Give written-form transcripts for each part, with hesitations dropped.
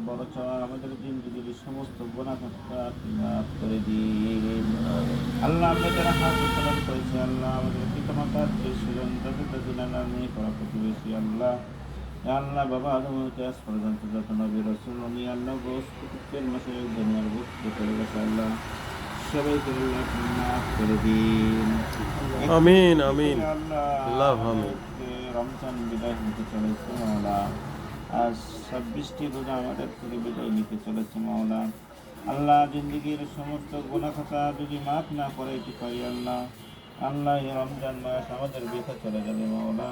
বড় চাওয়া আমাদের জিন্দেগির সমস্ত গুনাহ মাফ করে দিন। আল্লাহ আমরা যারা হাত উত্তোলন করেছি আল্লাহ আমাদের পিতামাতা আত্মীয়-স্বজন দাদা দাদি নানা নানি পাড়া প্রতিবেশী আল্লাহ আল্লাহ বাবা আদম হতে আজ পর্যন্ত যত নবী রাসূল উনি আল্লাহ প্রত্যেকের মাসে দুনিয়ার বুঝতে চলে গেছে আল্লাহ সবাইকে আল্লাহ আপনি মাফ করে দিন। একটু আমিন একটু আমিন করে আল্লাহ আল্লাহ আমিন। আমাদেরকে রমজান বিদায় নিতে চলেছে মাওলা। আজ 26টি রোজা আমাদের থেকে বিদায় নিতে চলেছে মাওলা। আল্লাহ জিন্দেগির সমস্ত গুনাহ খাতা যদি মাফ না করাইতে পারি আল্লাহ আল্লাহ এই রমজান মাস আমাদের বৃথা চলে যাবে মাওলা।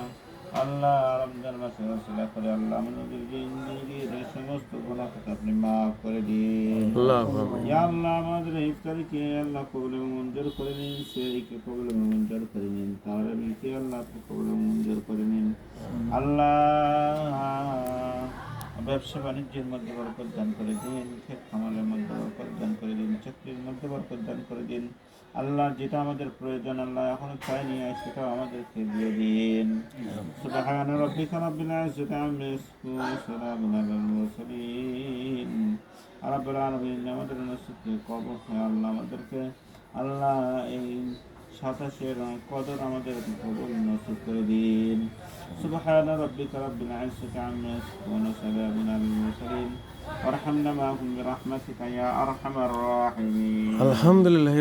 আল্লাহ রমজান মাসে ওসিলা করে আল্লাহ আমাদের জিন্দেগির সমস্ত গুনাহ খাতা আপনি মাফ করে দিন। আল্লাহ আমিন। ইয়া আল্লাহ আমাদের ইফতারিকে আল্লাহ কবুল এবং মঞ্জুর করে নিন, সেহরিকে কবুল এবং মঞ্জুর করে নিন, তারাবিকে আল্লাহ আপনি কবুল এবং মঞ্জুর করে নিন। আল্লাহ ব্যবসা বাণিজ্যের মধ্যে বরকত দান করে দিন, ক্ষেত খামারের মধ্যে বরকত দান করে দিন, চাকরির মধ্যে বরকত দান করে দিন। আল্লাহ যেটা আমাদের প্রয়োজন আল্লাহ এখনো চাইনি সেটাও আমাদেরকে দিয়ে দিন। সুবহান রাব্বিকা রাব্বিল ইজ্জাতি আম্মা ইয়াসিফুন ওয়া সালামুন আলাল মুরসালিন। রাব্বুল আলামিন আমাদের নসিবকে কবুল করে আল্লাহ আমাদেরকে আল্লাহ এই 27-এর কদর আমাদের কবুল নসিব করে দিন। সুবহান রাব্বিকা রাব্বিল ইজ্জাতি আম্মা ইয়াসিফুন ওয়া সালামুন আলাল মুরসালিন ওয়ারহামনা মা'হুম বিরহমাতিকা ইয়া আরহামার রাহিমিন। আলহামদুলিল্লাহ।